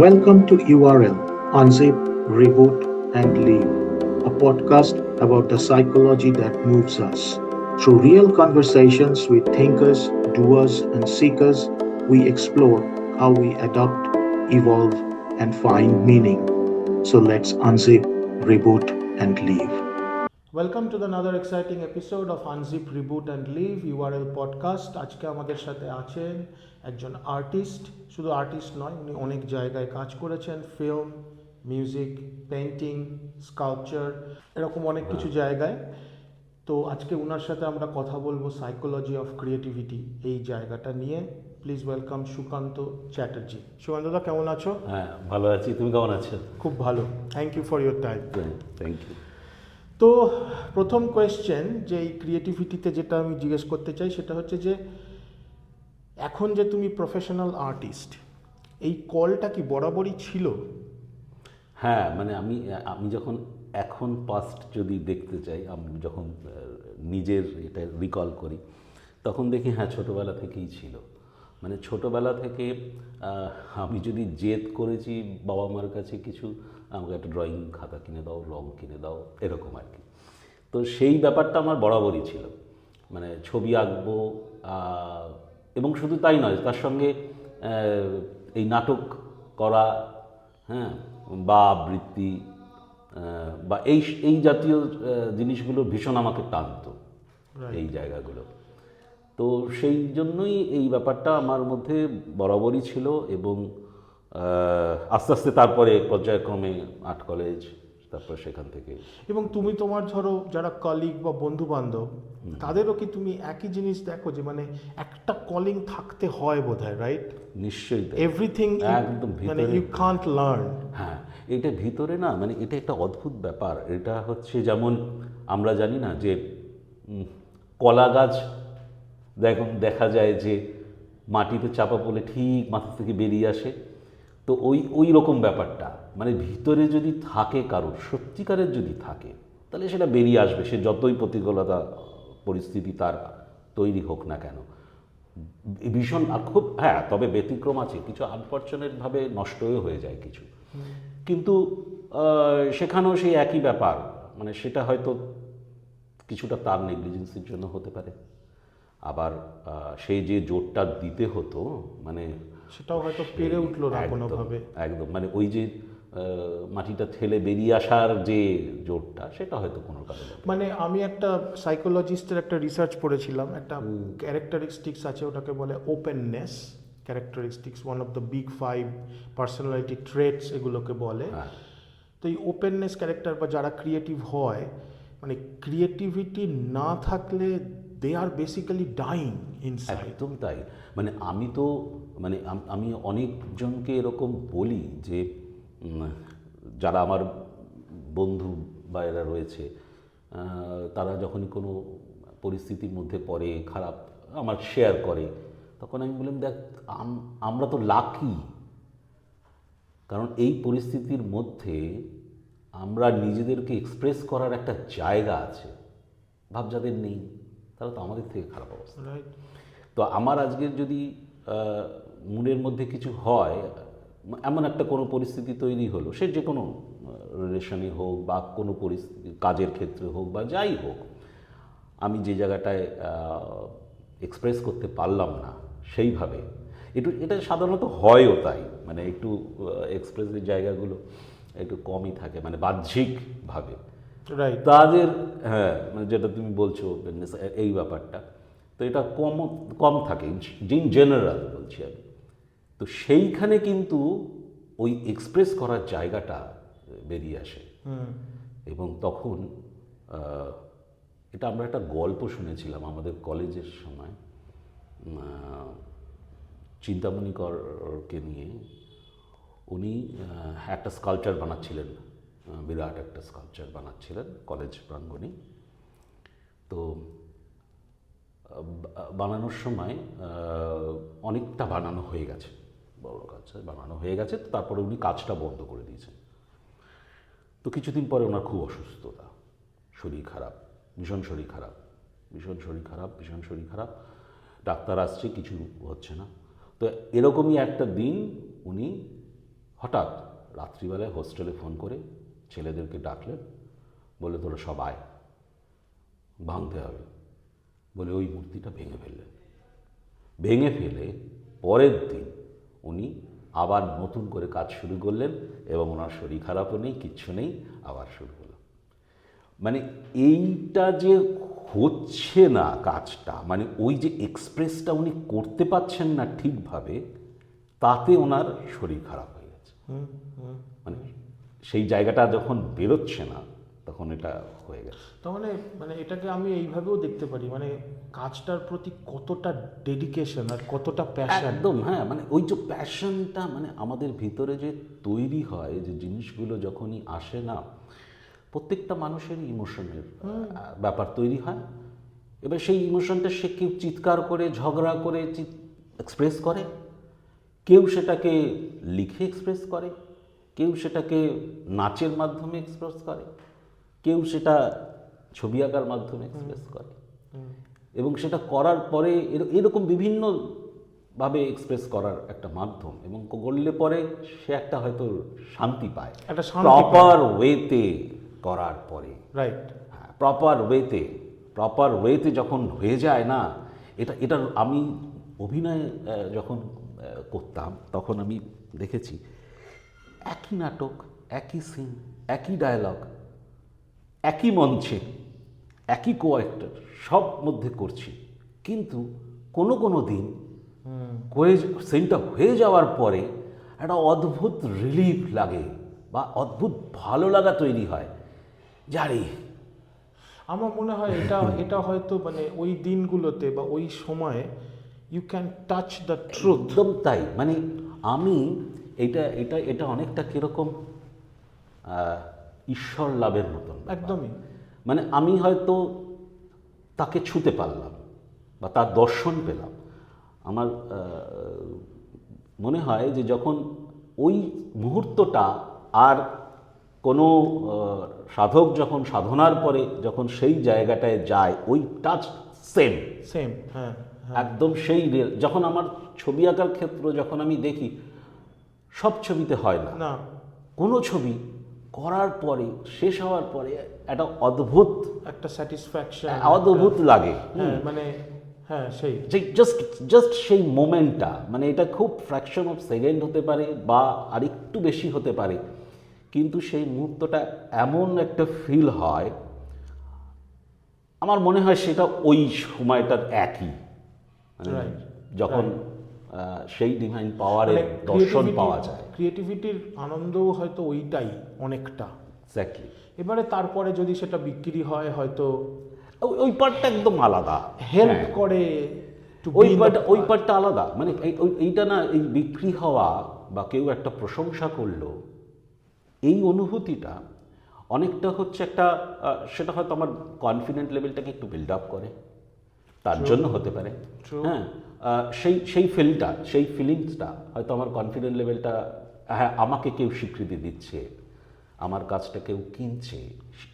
Welcome to URL Unzip, Reboot, and Leave, a podcast about the psychology that moves us. Through real conversations with thinkers, doers, and seekers, we explore how we adapt, evolve, and find meaning. So let's unzip, reboot, and leave. Welcome to another exciting episode of Unzip, Reboot and Leave URL podcast. আজকে আমাদের সাথে আছেন একজন artist, শুধু artist নয়, উনি অনেক জায়গায় কাজ করেছেন, ফিল্ম, মিউজিক, পেন্টিং, স্কাল্পচার, এরকম অনেক কিছু জায়গায়। তো আজকে ওনার সাথে আমরা কথা বলবো সাইকোলজি অফ ক্রিয়েটিভিটি এই জায়গাটা নিয়ে। Please welcome Sukanta Chatterjee. সুকান্তদা, কেমন আছো? হ্যাঁ, ভালো আছি। তুমি কেমন আছো? খুব ভালো, thank you for your time. Thank you. তো প্রথম কোয়েশ্চেন, যে এই ক্রিয়েটিভিটিতে যেটা আমি জিজ্ঞেস করতে চাই সেটা হচ্ছে যে এখন যে তুমি প্রফেশনাল আর্টিস্ট, এই কলটা কি বরাবরই ছিল? হ্যাঁ, মানে আমি যখন এখন পাস্ট যদি দেখতে চাই, আমি যখন নিজের এটা রিকল করি, তখন দেখি হ্যাঁ, ছোটোবেলা থেকেই ছিল। মানে ছোটোবেলা থেকে আমি যদি জেদ করেছি বাবা মার কাছে কিছু, আমাকে একটা ড্রয়িং খাতা কিনে দাও, রং কিনে দাও, এরকম আর কি। তো সেই ব্যাপারটা আমার বরাবরই ছিল, মানে ছবি আঁকবো। এবং শুধু তাই নয়, তার সঙ্গে এই নাটক করা, হ্যাঁ, বা আবৃত্তি, বা এই জাতীয় জিনিসগুলো ভীষণ আমাকে টানতো, এই জায়গাগুলো। তো সেই জন্যই এই ব্যাপারটা আমার মধ্যে বরাবরই ছিল। এবং আস্তে আস্তে তারপরে পর্যায়ক্রমে আর্ট কলেজ, তারপর সেখান থেকে। এবং তুমি তোমার ধরো যারা কলিগ বা বন্ধু বান্ধব, তাদেরও কি তুমি একই জিনিস দেখো যে মানে একটা কলিং থাকতে হয় বোধহয়, রাইট? নিশ্চয়ই এভরিথিং একদম মানে ভিতরে। You can't learn. হ্যাঁ, এটা ভিতরে না, মানে এটা একটা অদ্ভুত ব্যাপার। এটা হচ্ছে যেমন আমরা জানি না যে কলা গাছ দেখা যায় যে মাটিতে চাপা পড়লে ঠিক মাথা থেকে বেরিয়ে আসে। তো ওই রকম ব্যাপারটা, মানে ভিতরে যদি থাকে কারোর, সত্যিকারের যদি থাকে, তাহলে সেটা বেরিয়ে আসবে, সে যতই প্রতিকূলতা পরিস্থিতি তার তৈরি হোক না কেন। ভীষণ আর খুব, হ্যাঁ, তবে ব্যতিক্রম আছে, কিছু আনফর্চুনেটভাবে নষ্টও হয়ে যায় কিছু। কিন্তু সেখানেও সেই একই ব্যাপার, মানে সেটা হয়তো কিছুটা তার নেগলিজেন্সির জন্য হতে পারে, আবার সেই যে জোরটা দিতে হতো, মানে সেটাও হয়তো পেরে উঠলো না কোনোভাবে। একদম, মানে ওই যে মাটিটা ঠেলে বেরিয়ে আসার যে জোরটা, সেটা হয়তো কোনো কারণে। মানে আমি একটা সাইকোলজিস্টের একটা রিসার্চ পড়েছিলাম, একটা ক্যারেক্টারিস্টিক্স আছে, ওটাকে বলে openness characteristics, one of the big 5 personality traits এগুলোকে বলে। তো এই ওপেননেস ক্যারেক্টার বা যারা ক্রিয়েটিভ হয়, মানে ক্রিয়েটিভিটি না থাকলে দে আর বেসিক্যালি ডাইং ইনসাইড। একদম তাই। মানে আমি তো, মানে আমি অনেকজনকে এরকম বলি যে যারা আমার বন্ধু বা এরা রয়েছে, তারা যখনই কোনো পরিস্থিতির মধ্যে পড়ে, খারাপ আমার শেয়ার করে, তখন আমি বললাম, দেখ, আমরা তো লাকি, কারণ এই পরিস্থিতির মধ্যে আমরা নিজেদেরকে এক্সপ্রেস করার একটা জায়গা আছে। ভাব যাদের নেই, তারা তো আমাদের থেকে খারাপ অবস্থা। রাইট। তো আমার আজকের যদি মনের মধ্যে কিছু হয়, এমন একটা কোনো পরিস্থিতি তৈরি হলো, সে যে কোনো রিলেশনে হোক বা কোনো পরিস্থিতি, কাজের ক্ষেত্রে হোক বা যাই হোক, আমি যে জায়গাটায় এক্সপ্রেস করতে পারলাম না সেইভাবে, এটা সাধারণত হয়ও তাই, মানে একটু এক্সপ্রেসের জায়গাগুলো একটু কমই থাকে, মানে বাহ্যিকভাবে। রাইট। তাদের, হ্যাঁ, মানে যেটা তুমি বলছো এই ব্যাপারটা, তো এটা কম থাকে ইন জেনারেল বলছি আমি। তো সেইখানে কিন্তু ওই এক্সপ্রেস করার জায়গাটা বেরিয়ে আসে। এবং তখন এটা আমরা একটা গল্প শুনেছিলাম আমাদের কলেজের সময়, চিন্তামণি করকে নিয়ে। উনি একটা স্কাল্পচার বানাচ্ছিলেন, বিরাট একটা স্কাল্পচার বানাচ্ছিলেন কলেজ প্রাঙ্গণে। তো বানানোর সময় অনেকটা বানানো হয়ে গেছে, বড় কাজ বানানো হয়ে গেছে। তারপরে উনি কাজটা বন্ধ করে দিয়েছেন। তো কিছুদিন পরে ওনার খুব অসুস্থতা, শরীর খারাপ, ভীষণ শরীর খারাপ, ভীষণ শরীর খারাপ, ভীষণ শরীর খারাপ। ডাক্তার আসছে, কিছু হচ্ছে না। তো এরকমই একটা দিন উনি হঠাৎ রাত্রিবেলায় হোস্টেলে ফোন করে ছেলেদেরকে ডাকলেন, বলে তোরা সব আয়, ভাঙতে হবে, বলে ওই মূর্তিটা ভেঙে ফেললেন। ভেঙে ফেলে পরের দিন উনি আবার নতুন করে কাজ শুরু করলেন এবং ওনার শরীর খারাপও নেই, কিচ্ছু নেই, আবার শুরু হলো। মানে এইটা যে হচ্ছে না কাজটা, মানে ওই যে এক্সপ্রেসটা উনি করতে পারছেন না ঠিকভাবে, তাতে ওনার শরীর খারাপ হয়ে গেছে। মানে সেই জায়গাটা যখন বেরোচ্ছে না তখন এটা হয়ে গেছে। তার মানে মানে এটাকে আমি এইভাবেও দেখতে পারি, মানে কাজটার প্রতি কতটা ডেডিকেশন আর কতটা প্যাশন। একদম, হ্যাঁ, মানে ওই যে প্যাশনটা মানে আমাদের ভিতরে যে তৈরি হয়, যে জিনিসগুলো যখনই আসে না, প্রত্যেকটা মানুষের ইমোশনের ব্যাপার তৈরি হয়। এবার সেই ইমোশনটা সে কেউ চিৎকার করে, ঝগড়া করে এক্সপ্রেস করে, কেউ সেটাকে লিখে এক্সপ্রেস করে, কেউ সেটাকে নাচের মাধ্যমে এক্সপ্রেস করে, কেউ সেটা ছবি আঁকার মাধ্যমে এক্সপ্রেস করে, এবং সেটা করার পরে এরকম বিভিন্নভাবে এক্সপ্রেস করার একটা মাধ্যম, এবং করলে পরে সে একটা হয়তো শান্তি পায়, একটা শান্তি প্রপার ওয়েতে করার পরে। রাইট। হ্যাঁ, প্রপার ওয়েতে যখন হয়ে যায় না, এটা আমি অভিনয় যখন করতাম তখন আমি দেখেছি, একই নাটক, একই সিন, একই ডায়ালগ, একই মঞ্চে, একই কোঅ্যাক্টর, সব মধ্যে করছি, কিন্তু কোনো দিন করে সিনটা হয়ে যাওয়ার পরে একটা অদ্ভুত রিলিফ লাগে বা অদ্ভুত ভালো লাগা তৈরি হয়। জানি আমার মনে হয় এটা হয়তো মানে ওই দিনগুলোতে বা ওই সময়ে you can touch the truth. একদম তাই। মানে আমি এটা এটা এটা অনেকটা কীরকম ঈশ্বর লাভের মতন ব্যাপার। একদমই। মানে আমি হয়তো তাকে ছুঁতে পারলাম বা তার দর্শন পেলাম। আমার মনে হয় যে যখন ওই মুহূর্তটা, আর কোনো সাধক যখন সাধনার পরে যখন সেই জায়গাটায় যায়, ওই টাচ সেম, হ্যাঁ, একদম সেই যখন আমার ছবি আঁকার ক্ষেত্র যখন আমি দেখি, সব ছবিতে হয় না, কোনো ছবি করার পরে শেষ হওয়ার পরে একটা অদ্ভুত একটা স্যাটিসফ্যাকশন, অদ্ভুত লাগে। মানে হ্যাঁ, সেই জাস্ট সেই মোমেন্টটা, মানে এটা খুব ফ্র্যাকশন অফ সেকেন্ড হতে পারে বা আরেকটু বেশি হতে পারে, কিন্তু সেই মুহূর্তটা এমন একটা ফিল হয়, আমার মনে হয় সেটা ওই সময়টার একই, মানে যখন সেই ডিভাইন পাওয়ারের দর্শন পাওয়া যায়। ক্রিয়েটিভিটির আনন্দও হয়তো ওইটাই অনেকটা। এক্স্যাক্টলি। এবারে তারপরে যদি সেটা বিক্রি হয়, হয়তো ওই পার্টটা একদম আলাদা, হেল্প করে, ওই পার্টটা আলাদা। মানে এইটা না, এই বিক্রি হওয়া বা কেউ একটা প্রশংসা করলো, এই অনুভূতিটা অনেকটা হচ্ছে একটা, সেটা হয়তো আমার কনফিডেন্ট লেভেলটাকে একটু বিল্ড আপ করে, তার জন্য হতে পারে। হ্যাঁ, সেই ফিলিংসটা হয়তো আমার কনফিডেন্ট লেভেলটা, হ্যাঁ, আমাকে কেউ স্বীকৃতি দিচ্ছে, আমার কাজটা কেউ কিনছে,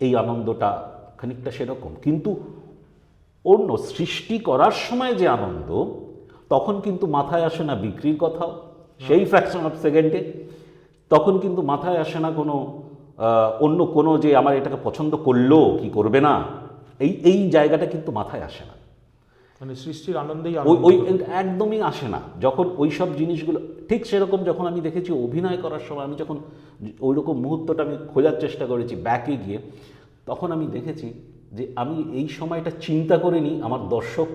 এই আনন্দটা খানিকটা সেরকম। কিন্তু অন্য সৃষ্টি করার সময় যে আনন্দ, তখন কিন্তু মাথায় আসে না বিক্রির কথাও, সেই ফ্র্যাকশন অফ সেকেন্ডে। তখন কিন্তু মাথায় আসে না কোনো অন্য কোনো যে আমার এটাকে পছন্দ করলো কি করবে না, এই জায়গাটা কিন্তু মাথায় আসে না। মানে সৃষ্টির আনন্দেই ওই একদমই আসে না যখন ওই সব জিনিসগুলো। ঠিক সেরকম যখন আমি দেখেছি অভিনয় করার সময়, আমি যখন ওই রকম মুহূর্তটা আমি খোঁজার চেষ্টা করেছি ব্যাকে গিয়ে, তখন আমি দেখেছি যে আমি এই সময়টা চিন্তা করিনি আমার দর্শক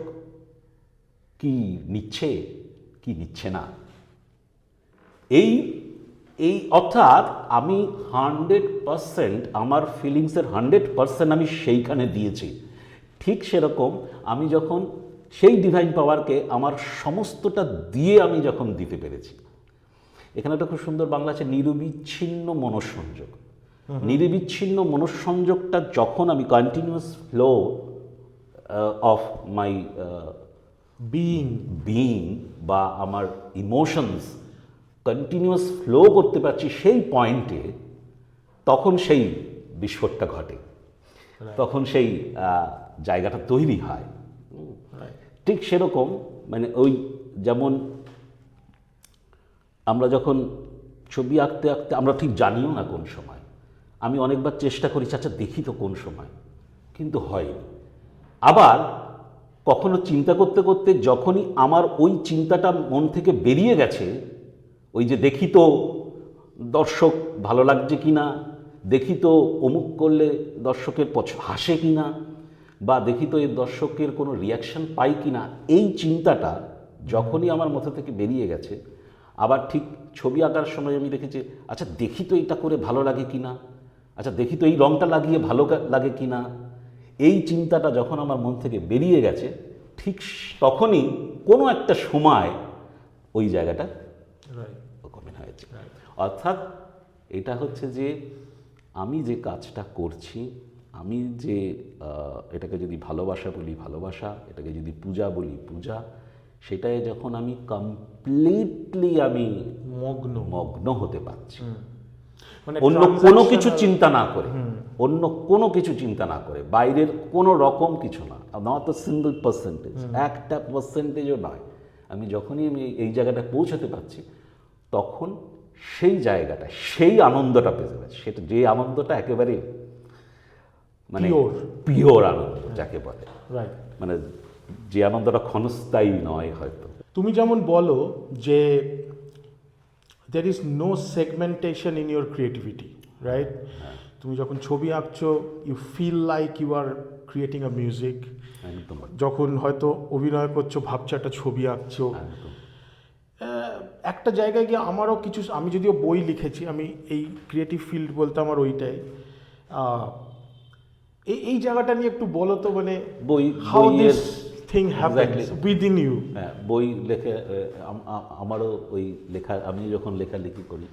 কি নিচ্ছে কি নিচ্ছে না। এই অর্থাৎ আমি 100% আমার ফিলিংসের 100% আমি সেইখানে দিয়েছি। ঠিক সেরকম আমি যখন সেই ডিভাইন পাওয়ারকে আমার সমস্তটা দিয়ে আমি যখন দিতে পেরেছি, এখানে একটা খুব সুন্দর বাংলা আছে, নিরবিচ্ছিন্ন মনঃসংযোগ। নিরবিচ্ছিন্ন মনঃসংযোগটা যখন আমি continuous flow of my being বা আমার ইমোশনস কন্টিনিউয়াস ফ্লো করতে পারছি সেই পয়েন্টে, তখন সেই বিস্ফোরটা ঘটে, তখন সেই জায়গাটা তৈরি হয়। ঠিক সেরকম মানে ওই যেমন আমরা যখন ছবি আঁকতে আঁকতে আমরা ঠিক জানিও না কোন সময়। আমি অনেকবার চেষ্টা করেছি, আচ্ছা দেখি তো কোন সময়, কিন্তু হয়নি। আবার কখনো চিন্তা করতে করতে যখনই আমার ওই চিন্তাটা মন থেকে বেরিয়ে গেছে, ওই যে দেখি তো দর্শক ভালো লাগছে কি না, দেখি তো অমুক করলে দর্শকের হাসে কি না, বা দেখি তো এই দর্শকের কোনো রিয়াকশন পাই কি না, এই চিন্তাটা যখনই আমার মাথা থেকে বেরিয়ে গেছে, আবার ঠিক ছবি আঁকার সময় আমি দেখেছি, আচ্ছা দেখি তো এটা করে ভালো লাগে কি না, আচ্ছা দেখি তো এই রঙটা লাগিয়ে ভালো লাগে কি না, এই চিন্তাটা যখন আমার মন থেকে বেরিয়ে গেছে, ঠিক তখনই কোনো একটা সময় ওই জায়গাটা কমেন্ট হয়েছে। অর্থাৎ এটা হচ্ছে যে আমি যে কাজটা করছি, আমি যে এটাকে যদি ভালোবাসা বলি ভালোবাসা, এটাকে যদি পূজা বলি পূজা, সেটাই যখন আমি কমপ্লিটলি আমি মগ্ন হতে পারছি, মানে অন্য কোনো কিছু চিন্তা না করে, অন্য কোনো কিছু চিন্তা না করে, বাইরের কোনো রকম কিছু না, নট আ সিঙ্গল পার্সেন্টেজ, একটা পার্সেন্টেজও নয়, আমি যখনই আমি এই জায়গাটা পৌঁছাতে পারছি, তখন সেই জায়গাটা, সেই আনন্দটা পেতে পারছি, সেটা যে আনন্দটা একেবারে মানে পিওর আনন্দ যাকে বলে, মানে যে আনন্দটা ক্ষণস্থায়ী নয় হয়তো। তুমি যেমন বলো যে there is no segmentation in your creativity, right? তুমি যখন ছবি আঁকছো, you feel like you are creating a music. যখন হয়তো অভিনয় করছো ভাবছো একটা ছবি আঁকছো। একটা জায়গায় গিয়ে আমারও কিছু, আমি যদিও বই লিখেছি, আমি এই ক্রিয়েটিভ ফিল্ড বলতে আমার ওইটাই, এই জায়গাটা নিয়ে একটু বলো তো, মানে বই how this thing happens within you. হ্যাঁ, বই লেখে আমারও ওই লেখা, আমি যখন লেখালেখি করি,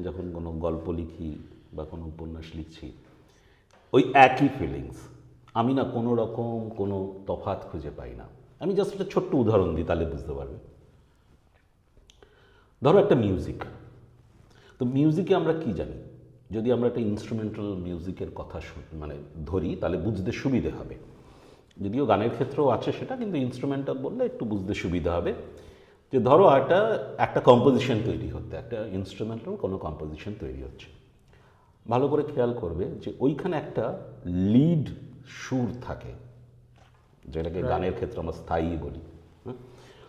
যখন কোনো গল্প লিখি বা কোনো উপন্যাস লিখছি, ওই একই ফিলিংস, আমি না কোনো রকম কোনো তফাৎ খুঁজে পাই না। আমি জাস্ট একটা ছোট্ট উদাহরণ দিই, তাহলে বুঝতে পারবে। ধরো একটা মিউজিক, তো মিউজিকে আমরা কি জানি, যদি আমরা একটা ইনস্ট্রুমেন্টাল মিউজিকের কথা মানে ধরি, তাহলে বুঝতে সুবিধে হবে, যদিও গানের ক্ষেত্রেও আছে সেটা, কিন্তু ইনস্ট্রুমেন্টাল বললে একটু বুঝতে সুবিধা হবে। যে ধরো একটা কম্পোজিশন তৈরি হচ্ছে, একটা ইনস্ট্রুমেন্টাল কোনো কম্পোজিশন তৈরি হচ্ছে, ভালো করে খেয়াল করবে যে ওইখানে একটা লিড সুর থাকে, যেটাকে গানের ক্ষেত্রে আমরা স্থায়ী বলি,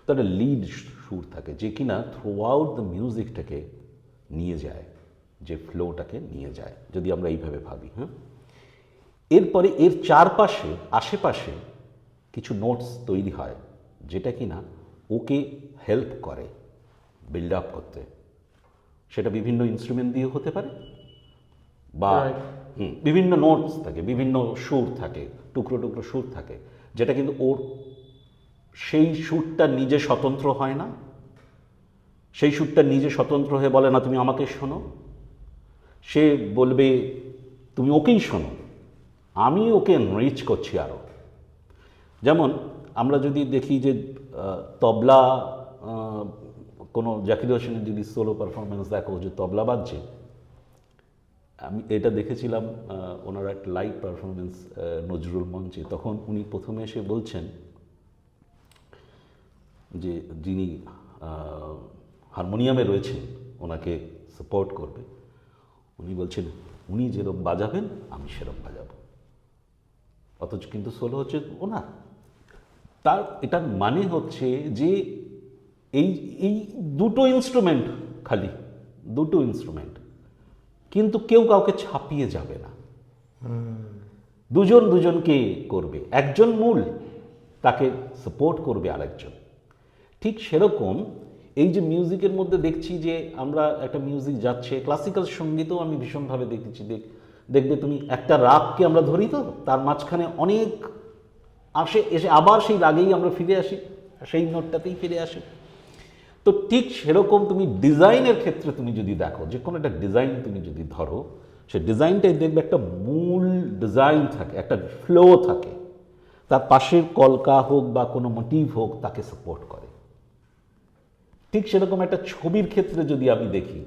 তো একটা লিড সুর থাকে, যে কিনা থ্রু আউট দ্য মিউজিকটাকে নিয়ে যায়, যে ফ্লোটাকে নিয়ে যায়, যদি আমরা এইভাবে ভাবি। এরপরে এর চারপাশে আশেপাশে কিছু নোটস তৈরি হয়, যেটা কিনা ওকে হেল্প করে বিল্ড আপ করতে। সেটা বিভিন্ন ইনস্ট্রুমেন্ট দিয়ে হতে পারে, বা বিভিন্ন নোটস থাকে, বিভিন্ন সুর থাকে, টুকরো টুকরো সুর থাকে, যেটা কিন্তু ওর সেই সুরটা নিজে স্বতন্ত্র হয় না, সেই সুরটা নিজে স্বতন্ত্র হয়ে বলে না তুমি আমাকে শোনো, সে বলবে তুমি ওকেই শোনো, আমি ওকে এনরিচ করছি আরও। যেমন আমরা যদি দেখি যে তবলা, কোনো জাকির হোসেনের যদি সোলো পারফরমেন্স দেখো, যে তবলা বাজছে, আমি এটা দেখেছিলাম ওনার একটা লাইভ পারফরমেন্স নজরুল মঞ্চে, তখন উনি প্রথমে এসে বলছেন যে যিনি হারমোনিয়ামে রয়েছেন ওনাকে সাপোর্ট করবে, উনি বলছেন উনি যেরকম বাজাবেন আমি সেরকম বাজাবো, অথচ কিন্তু সোলো হচ্ছে ওনার। তার এটার মানে হচ্ছে যে এই দুটো ইনস্ট্রুমেন্ট, খালি দুটো ইনস্ট্রুমেন্ট, কিন্তু কেউ কাউকে ছাপিয়ে যাবে না, দুজন দুজনকে করবে, একজন মূল, তাকে সাপোর্ট করবে আরেকজন। ঠিক সেরকম এই যে মিউজিকের মধ্যে দেখছি যে আমরা একটা মিউজিক যাচ্ছে, ক্লাসিক্যাল সঙ্গীতেও আমি ভীষণভাবে দেখেছি, দেখবে তুমি একটা রাগকে আমরা ধরি, তো তার মাঝখানে অনেক আসে, এসে আবার সেই রাগেই আমরা ফিরে আসি, সেই নোটটাতেই ফিরে আসি। তো ঠিক সেরকম তুমি ডিজাইনের ক্ষেত্রে তুমি যদি দেখো, যে কোনো একটা ডিজাইন তুমি যদি ধরো, সে ডিজাইনটাই দেখবে একটা মূল ডিজাইন থাকে, একটা ফ্লো থাকে, তার পাশের কলকা হোক বা কোনো মোটিভ হোক তাকে সাপোর্ট করে। ঠিক সেরকম একটা ছবির ক্ষেত্রে যদি আমি দেখি,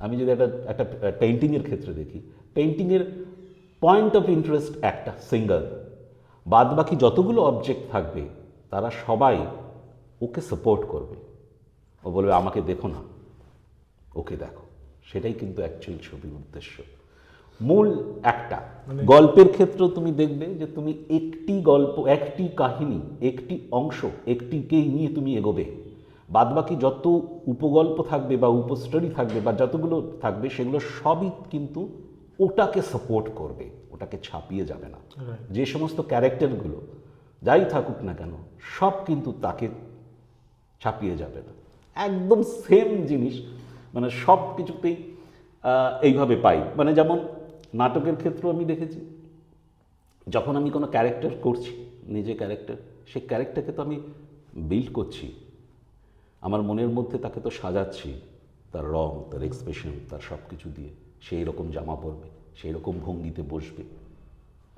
আমি যদি একটা পেইন্টিংয়ের ক্ষেত্রে দেখি, পেইন্টিংয়ের পয়েন্ট অফ ইন্টারেস্ট একটা সিঙ্গল, বাদ বাকি যতগুলো অবজেক্ট থাকবে তারা সবাই ওকে সাপোর্ট করবে, ও বলবে আমাকে দেখো না, ওকে দেখো, সেটাই কিন্তু অ্যাকচুয়াল ছবির উদ্দেশ্য। মূল একটা গল্পের ক্ষেত্রেও তুমি দেখবে যে তুমি একটি গল্প, একটি কাহিনী, একটি অংশ, একটিকেই নিয়ে তুমি এগোবে, বাদবাকি যত উপগল্প থাকবে বা উপস্টোরি থাকবে বা যতগুলো থাকবে সেগুলো সবই কিন্তু ওটাকে সাপোর্ট করবে, ওটাকে ছাপিয়ে যাবে না। যে সমস্ত ক্যারেক্টারগুলো যাই থাকুক না কেন সব কিন্তু তাকে ছাপিয়ে যাবে না, একদম সেম জিনিস মানে সব কিছুতেই এইভাবে পাই। মানে যেমন নাটকের ক্ষেত্রেও আমি দেখেছি, যখন আমি কোনো ক্যারেক্টার করছি, নিজে ক্যারেক্টার, সেই ক্যারেক্টারকে তো আমি বিল্ড করছি, আমার মনের মধ্যে তাকে তো সাজাচ্ছি, তার রং, তার এক্সপ্রেশন, তার সব কিছু দিয়ে সেই রকম জামা পরবে, সেই রকম ভঙ্গিতে বসবে।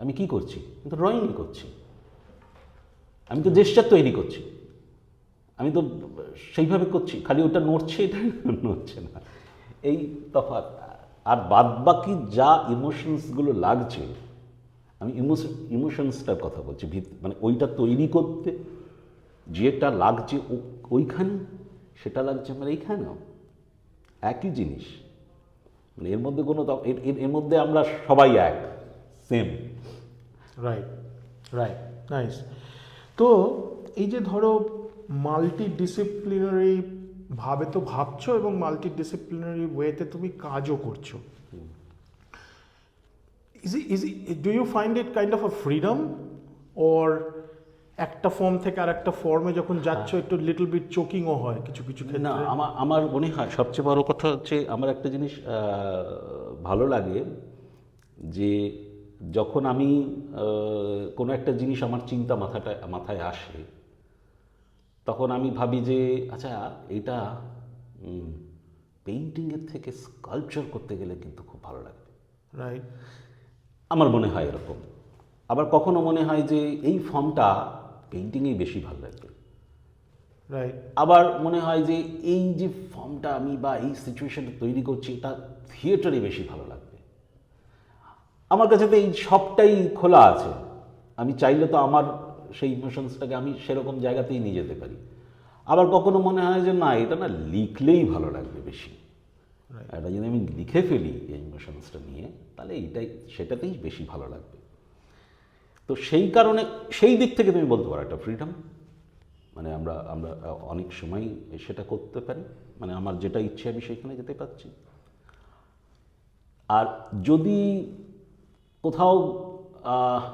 আমি কি করছি? আমি তো ড্রয়িংই করছি, আমি তো জেস্চার তৈরি করছি, আমি তো সেইভাবে করছি, খালি ওটা নড়ছে, এটা নড়ছে না, এই তফাৎ। আর বাদবাকি যা ইমোশনসগুলো লাগছে, আমি ইমোশনসটার কথা বলছি, মানে ওইটা তৈরি করতে যেটা লাগছে ওইখানে, সেটা লাগছে আমার এইখানেও, একই জিনিস। মানে এর মধ্যে কোনো এর মধ্যে আমরা সবাই এক, সেম। Right, right, nice. তো এই যে ধরো মাল্টি ডিসিপ্লিনারি ভাবে তো ভাবছো এবং মাল্টি ডিসিপ্লিনারি ওয়েতে তুমি কাজও করছো, do you find it kind of a freedom, or একটা ফর্ম থেকে আর একটা ফর্মে যখন যাচ্ছ একটু লিটল বিট চোকিংও হয় কিছু কিছু না, ক্ষেত্রে? আমার মনে হয় সবচেয়ে বড় কথা হচ্ছে, আমার একটা জিনিস ভালো লাগে যে যখন আমি কোনো একটা জিনিস আমার চিন্তা মাথায় আসে, তখন আমি ভাবি যে আচ্ছা এটা পেইন্টিংয়ের থেকে স্কাল্পচার করতে গেলে কিন্তু খুব ভালো লাগবে। রাইট, আমার মনে হয় এরকম। আবার কখনো মনে হয় যে এই ফর্মটা পেইন্টিংয়েই বেশি ভালো লাগবে। রাইট, আবার মনে হয় যে এই যে ফর্মটা আমি বা এই সিচুয়েশনটা তৈরি করছি এটা থিয়েটারে বেশি ভালো লাগবে। আমার কাছে তো এই সবটাই খোলা আছে, আমি চাইলে তো আমার সেই ইমোশনসটাকে আমি সেরকম জায়গাতেই নিয়ে যেতে পারি। আবার কখনো মনে হয় যে না, এটা না লিখলেই ভালো লাগবে বেশি, এটা যদি আমি লিখে ফেলি এই ইমোশনসটা নিয়ে, তাহলে সেটাতেই বেশি ভালো লাগবে। তো সেই কারণে সেই দিক থেকে তুমি বলতে পারো একটা ফ্রিডম, মানে আমরা অনেক সময় সেটা করতে পারি, মানে আমার যেটা ইচ্ছে আমি সেখানে যেতে পারছি। আর যদি কোথাও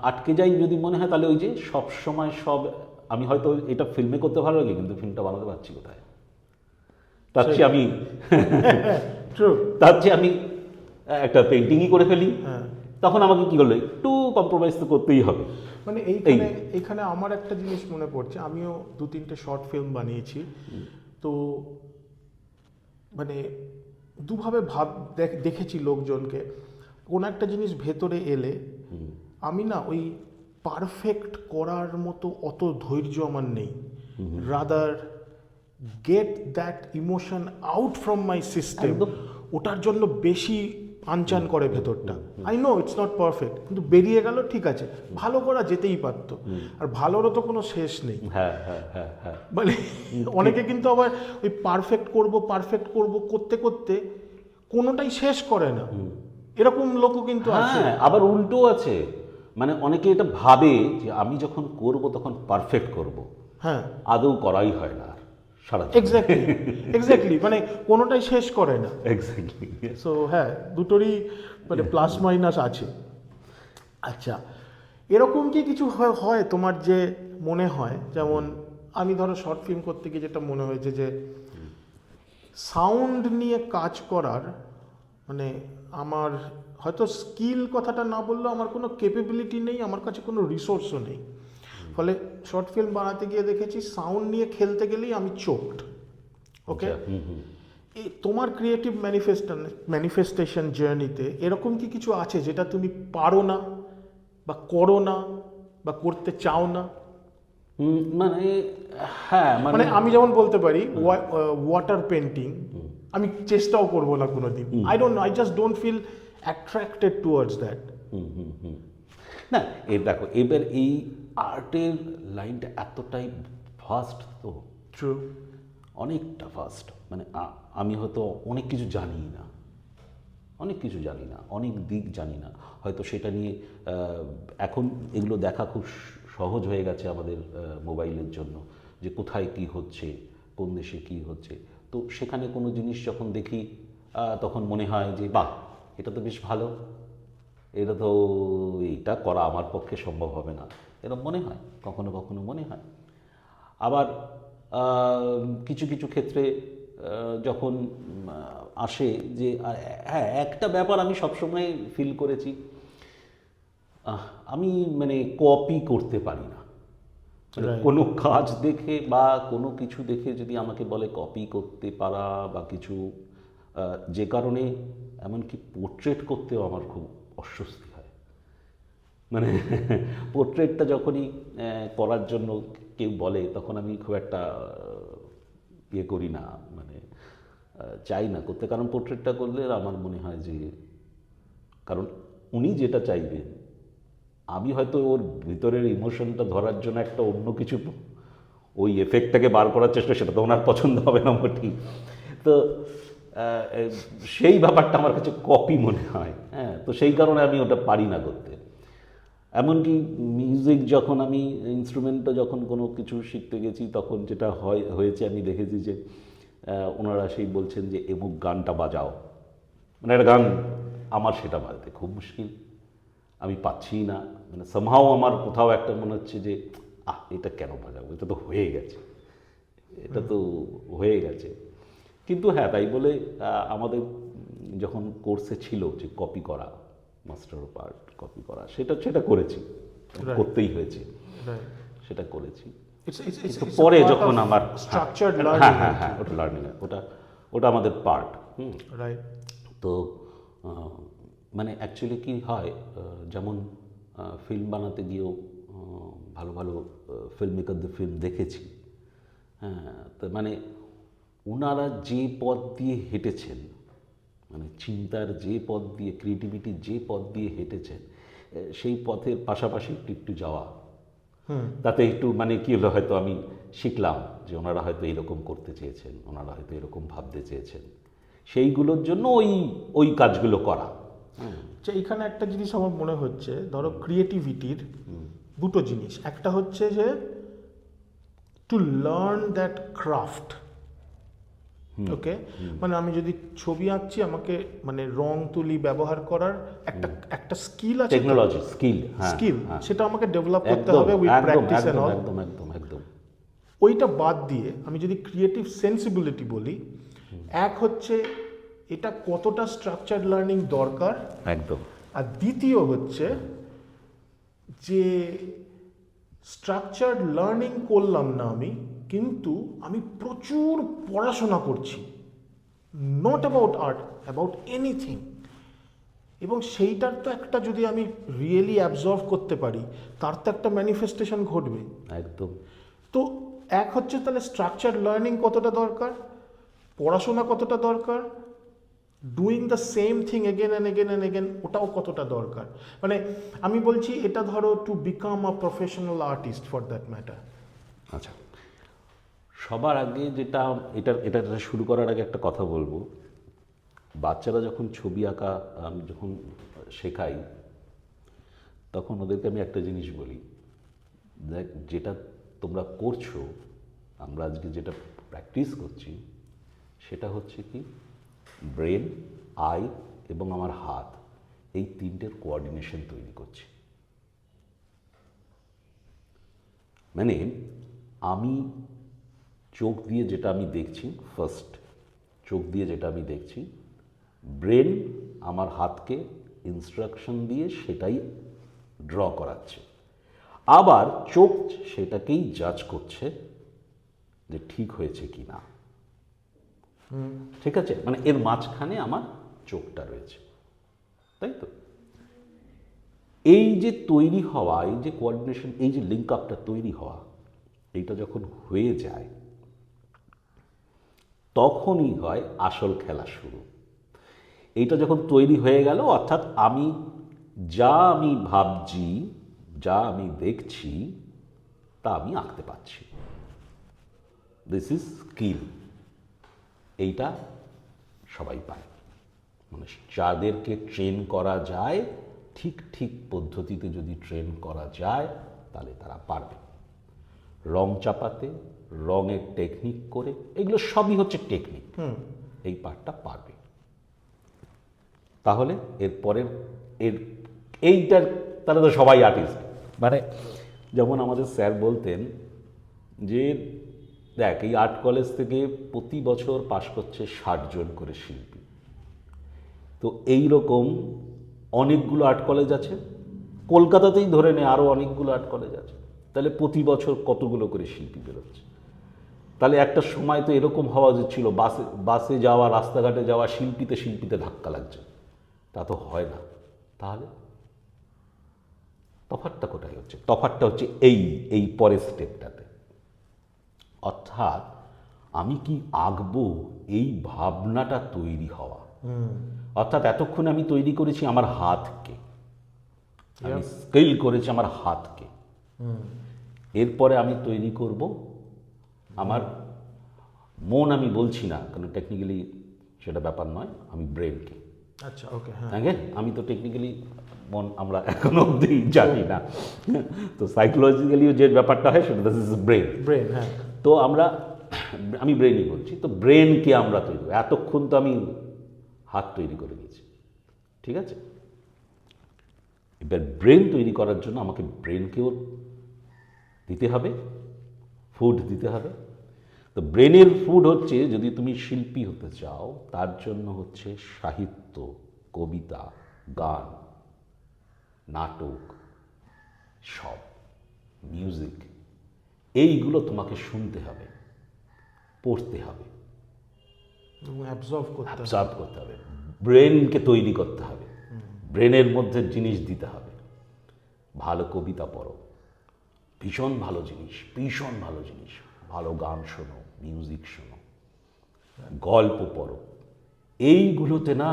আটকে যাই, যদি মনে হয়, তাহলে ওই যে সব সময় আমি হয়তো এটা ফিল্মে করতে ভালো লাগে, কিন্তু ফিল্মটা বানাতে পারছি কোথায়, তার চেয়ে আমি একটা পেইন্টিংই করে ফেলি। তখন আমাকে কি করলো, একটু কম্প্রোমাইজ তো করতেই হবে। মানে এইখানে আমার একটা জিনিস মনে পড়ছে, আমিও 2-3টে শর্ট ফিল্ম বানিয়েছি। তো মানে দুভাবে দেখেছি লোকজনকে। কোনো একটা জিনিস ভেতরে এলে আমি না ওই পারফেক্ট করার মতো অত ধৈর্য আমার নেই, rather get that emotion out from my system, ওটার জন্য বেশি আনচান করে ভেতরটা। I know it's not perfect, কিন্তু বেরিয়ে গেল, ঠিক আছে, ভালো করা যেতেই পারতো। আর ভালোরও তো কোনো শেষ নেই। মানে অনেকে কিন্তু আবার ওই পারফেক্ট করব করতে করতে কোনোটাই শেষ করে না, এরকম লোকও কিন্তু আছে। আবার উল্টো আছে, মানে অনেকে এটা ভাবে যে আমি যখন করব তখন পারফেক্ট করব, হ্যাঁ, আদৌ করাই হয় না সারা। এক্স্যাক্টলি, মানে কোনোটাই শেষ করে না। এক্স্যাক্টলি। সো হ্যাঁ, দুটোরই মানে প্লাস মাইনাস আছে। আচ্ছা, এরকম কি কিছু হয় তোমার যে মনে হয়, যেমন আমি ধরো শর্ট ফিল্ম করতে গিয়ে যেটা মনে হয়েছে যে সাউন্ড নিয়ে কাজ করার, মানে আমার হয়তো স্কিল কথাটা না বললেও আমার কোনো ক্যাপাবিলিটি নেই, আমার কাছে কোনো রিসোর্সও নেই। ফলে শর্ট ফিল্ম বানাতে গিয়ে দেখেছি সাউন্ড নিয়ে খেলতে গেলেই আমি চোকড। ওকে, এই তোমার ক্রিয়েটিভ ম্যানিফেস্টেশন জার্নিতে এরকম কি কিছু আছে যেটা তুমি পারো না বা করো না বা করতে চাও না? মানে হ্যাঁ, মানে আমি যেমন বলতে পারি ওয়াটার পেন্টিং আমি চেষ্টাও করবো না কোনোদিন। I don't know, I just don't feel attracted towards that. না, দেখো এবার এই আর্টের লাইনটা এতটাই ফাস্ট, তো ট্রু, অনেকটা ফাস্ট। মানে আমি হয়তো অনেক কিছু জানি না, অনেক কিছু জানি না, অনেক দিক জানি না, হয়তো সেটা নিয়ে এখন এগুলো দেখা খুব সহজ হয়ে গেছে আমাদের মোবাইলের জন্য, যে কোথায় কি হচ্ছে, কোন দেশে কি হচ্ছে। তো সেখানে কোনো জিনিস যখন দেখি তখন মনে হয় যে বাহ, এটা তো বেশ ভালো, এটা তো এইটা করা আমার পক্ষে সম্ভব হবে না, এরকম মনে হয়, কখনো কখনো মনে হয়। আবার কিছু কিছু ক্ষেত্রে যখন আসে যে হ্যাঁ, একটা ব্যাপার আমি সবসময় ফিল করেছি, আমি মানে কপি করতে পারি না। মানে Right. কোনো কাজ দেখে বা কোনো কিছু দেখে যদি আমাকে বলে কপি করতে পারা বা কিছু, যে কারণে এমনকি পোর্ট্রেট করতেও আমার খুব অস্বস্তি হয়। মানে পোর্ট্রেটটা যখনই করার জন্য কেউ বলে তখন আমি খুব একটা ইয়ে করি না, মানে চাই না করতে। কারণ পোর্ট্রেটটা করলে আমার মনে হয় যে, কারণ উনি যেটা চাইবেন, আমি হয়তো ওর ভিতরের ইমোশনটা ধরার জন্য একটা অন্য কিছু ওই এফেক্টটাকে বার করার চেষ্টা, সেটা তো ওনার পছন্দ হবে না মোটেই। তো সেই ব্যাপারটা আমার কাছে কপি মনে হয়। হ্যাঁ, তো সেই কারণে আমি ওটা পারি না করতে। এমনকি মিউজিক যখন আমি ইনস্ট্রুমেন্টটা যখন কোনো কিছু শিখতে গেছি, তখন যেটা হয়েছে আমি দেখেছি যে ওনারা সেই বলছেন যে এমুক গানটা বাজাও, মানে একটা গান, আমার সেটা বাজাতে খুব মুশকিল, আমি পাচ্ছি না। মানে সামহাও আমার কোথাও একটা মনে হচ্ছে যে এটা কেন বাজাবো, এটা তো হয়ে গেছে, এটা তো হয়ে গেছে। কিন্তু হ্যাঁ, তাই বলে আমাদের যখন কোর্সে ছিল যে কপি করা, মাস্টার অফ আর্ট কপি করা, সেটা করেছি, করতেই হয়েছে, সেটা করেছি। কিন্তু পরে যখন আমার স্ট্রাকচার্ড হ্যাঁ লার্নিং, হ্যাঁ হ্যাঁ, ওটা লার্নিং, ওটা আমাদের পার্ট। রাইট। তো মানে অ্যাকচুয়ালি কি হয়, যেমন ফিল্ম বানাতে গিয়েও ভালো ভালো ফিল্ম মেকারদের ফিল্ম দেখেছি। হ্যাঁ, তো মানে ওনারা যে পথ দিয়ে হেঁটেছেন, মানে চিন্তার যে পথ দিয়ে, ক্রিয়েটিভিটির যে পথ দিয়ে হেঁটেছেন, সেই পথের পাশাপাশি একটু একটু যাওয়া, তাতে একটু মানে কী হলো, হয়তো আমি শিখলাম যে ওনারা হয়তো এরকম করতে চেয়েছেন, ওনারা হয়তো এরকম ভাবতে চেয়েছেন, সেইগুলোর জন্য ওই কাজগুলো করা। যে এইখানে একটা জিনিস আমার মনে হচ্ছে, ধরো ক্রিয়েটিভিটির দুটো জিনিস, একটা হচ্ছে যে টু লার্ন দ্যাট ক্রাফট, ওকে, মানে আমি যদি ছবি আঁকছি, আমাকে মানে রং তুলি ব্যবহার করার একটা একটা স্কিল আছে, টেকনোলজি স্কিল, সেটা আমাকে ডেভেলপ করতে একদম, হবে উইথ একদম, প্র্যাকটিস এন্ড একদম, অল। একদম, একদম, একদম। ওইটা বাদ দিয়ে আমি যদি ক্রিয়েটিভ সেন্সিবিলিটি বলি, এক হচ্ছে এটা কতটা স্ট্রাকচার্ড লার্নিং দরকার, একদম। আর দ্বিতীয় হচ্ছে যে স্ট্রাকচার্ড লার্নিং করলাম না আমি, কিন্তু আমি প্রচুর পড়াশোনা করছি, not about art, about anything, এবং সেইটার তো একটা, যদি আমি রিয়েলি অ্যাবজর্ভ করতে পারি, তার তো একটা ম্যানিফেস্টেশন ঘটবে। একদম। তো এক হচ্ছে তাহলে স্ট্রাকচার্ড লার্নিং কতটা দরকার, পড়াশোনা কতটা দরকার, doing the same thing again and again and again, ওটাও কতটা দরকার। মানে আমি বলছি এটা ধরো to become a professional artist for that matter. আচ্ছা, সবার আগে যেটা, এটা শুরু করার আগে একটা কথা বলবো। বাচ্চারা যখন ছবি আঁকা আমি যখন শেখাই, তখন ওদেরকে আমি একটা জিনিস বলি, দেখ যেটা তোমরা করছো, আমরা আজকে যেটা প্র্যাকটিস করছি, সেটা হচ্ছে কি ব্রেন, আই এবং আমার হাত, এই তিনটের কোঅর্ডিনেশন তৈরি করছি। মানে আমি চোখ দিয়ে যেটা আমি দেখছি, ফার্স্ট চোখ দিয়ে যেটা আমি দেখছি, ব্রেন আমার হাতকে ইনস্ট্রাকশন দিয়ে সেটাই ড্র করাচ্ছে, আবার চোখ সেটাকেই জাজ করছে যে ঠিক হয়েছে কি না। ঠিক আছে, মানে এর মাঝখানে আমার চোখটা রয়েছে, তাই তো? এই যে তৈরি হওয়া, এই যে কোঅর্ডিনেশন, এই যে লিঙ্ক আপটা তৈরি হওয়া, এইটা যখন হয়ে যায়, তখনই হয় আসল খেলা শুরু। এইটা যখন তৈরি হয়ে গেল, অর্থাৎ আমি ভাবছি, যা আমি দেখছি, তা আমি আঁকতে পারছি। This is skill. এইটা সবাই পায়, মানে যাদেরকে ট্রেন করা যায়, ঠিক ঠিক পদ্ধতিতে যদি ট্রেন করা যায় তাহলে তারা পারবে। রং চাপাতে, রঙের টেকনিক করে, এগুলো সবই হচ্ছে টেকনিক, এই পার্টটা পারবে। তাহলে এরপরের এইটার তাহলে তো সবাই আর্টিস্ট। মানে যেমন আমাদের স্যার বলতেন যে দেখ, এই আর্ট কলেজ থেকে প্রতি বছর পাশ করছে 60 জন করে শিল্পী। তো এই রকম অনেকগুলো আর্ট কলেজ আছে, কলকাতাতেই ধরে নে আরও অনেকগুলো আর্ট কলেজ আছে, তাহলে প্রতি বছর কতগুলো করে শিল্পী বেরোচ্ছে। তাহলে একটা সময় তো এরকম হওয়া উচিত ছিল, বাসে যাওয়া, রাস্তাঘাটে যাওয়া, শিল্পীতে ধাক্কা লাগছে, তা তো হয় না। তাহলে তফাৎটা কোথায় হচ্ছে? তফাৎটা হচ্ছে এই পরের স্টেপটাতে, অর্থাৎ আমি কি আঁকবো এই ভাবনাটা তৈরি হওয়া। অর্থাৎ এতক্ষণ আমি তৈরি করেছি আমার হাতকে, আমি স্কেল করেছি আমার হাতকে, এরপরে আমি তৈরি করব আমার মন। আমি বলছি না, কারণ টেকনিক্যালি সেটা ব্যাপার নয়, আমি ব্রেনকে। আচ্ছা, ওকে, হ্যাঁ, আমি তো টেকনিক্যালি মন আমরা এখনো অবধি জানি না, তো সাইকোলজিক্যালিও যে ব্যাপারটা হয় সেটা দিস ইজ ব্রেন। হ্যাঁ। তো আমি ব্রেনই বলছি, তো ব্রেনকে আমরা তৈরি করি। এতক্ষণ তো আমি হাত তৈরি করে নিয়েছি, ঠিক আছে? এবার ব্রেন তৈরি করার জন্য আমাকে ব্রেনকেও দিতে হবে, ফুড দিতে হবে। তো ব্রেনের ফুড হচ্ছে, যদি তুমি শিল্পী হতে চাও তার জন্য হচ্ছে সাহিত্য, কবিতা, গান, নাটক, সব মিউজিক, এইগুলো তোমাকে শুনতে হবে, পড়তে হবে, অ্যাবজর্ব করতে হবে, ব্রেনকে তৈরি করতে হবে, ব্রেনের মধ্যে জিনিস দিতে হবে। ভালো কবিতা পড়ো, ভীষণ ভালো জিনিস, ভালো গান শোনো, মিউজিক শোনো, গল্প পড়ো, এইগুলোতে না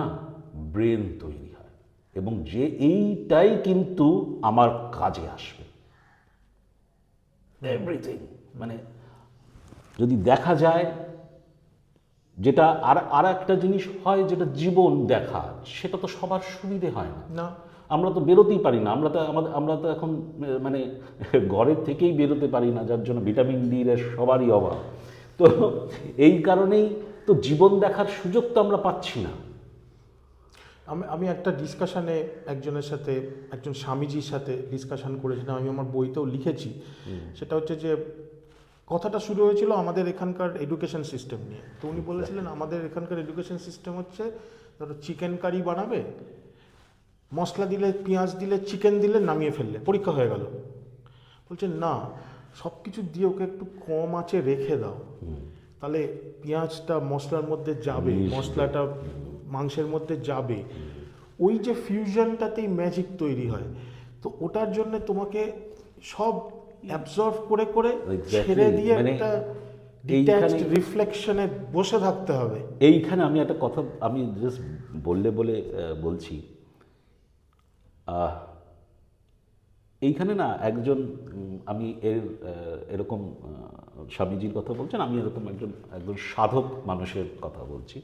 ব্রেন তৈরি হয়, এবং যে এইটাই কিন্তু আমার কাজে আসবে। এভরিথিং, মানে যদি দেখা যায়, যেটা আর একটা জিনিস হয়, যেটা জীবন দেখা, সেটা তো সবার সুবিধে হয় না। আমরা তো বেরোতেই পারি না, আমরা তো এখন মানে ঘরের থেকেই বেরোতে পারি না, যার জন্য ভিটামিন ডি এর সবারই অভাব। তো এই কারণেই তো জীবন দেখার সুযোগ তো আমরা পাচ্ছি না। আমি একটা ডিসকাশনে একজন স্বামীজির সাথে ডিসকাশন করেছিলাম, আমি আমার বইতেও লিখেছি। সেটা হচ্ছে যে কথাটা শুরু হয়েছিল আমাদের এখানকার এডুকেশন সিস্টেম নিয়ে। তো উনি বলেছিলেন আমাদের এখানকার এডুকেশন সিস্টেম হচ্ছে, ধরো চিকেন কারি বানাবে, মশলা দিলে, পেঁয়াজ দিলে, চিকেন দিলে, নামিয়ে ফেললে, পরীক্ষা হয়ে গেল। বলছেন না, সব কিছু দিয়ে ওকে একটু কম আঁচে রেখে দাও, তাহলে পেঁয়াজটা মশলার মধ্যে যাবে, মশলাটা মাংসের মধ্যে যাবে, ওই যে ফিউশনটাতেই ম্যাজিক তৈরি হয়। তো ওটার জন্য তোমাকে সব অ্যাবজর্ভ করে করে ছেড়ে দিয়ে একটা ডিট্যাচড রিফ্লেকশনে বসে থাকতে হবে। এইখানে আমি একটা কথা আমি জাস্ট বলছি, এইখানে না একজন, আমি এরকম স্বামীজির কথা বলছেন, আমি এরকম একজন সাধক মানুষের কথা বলছি,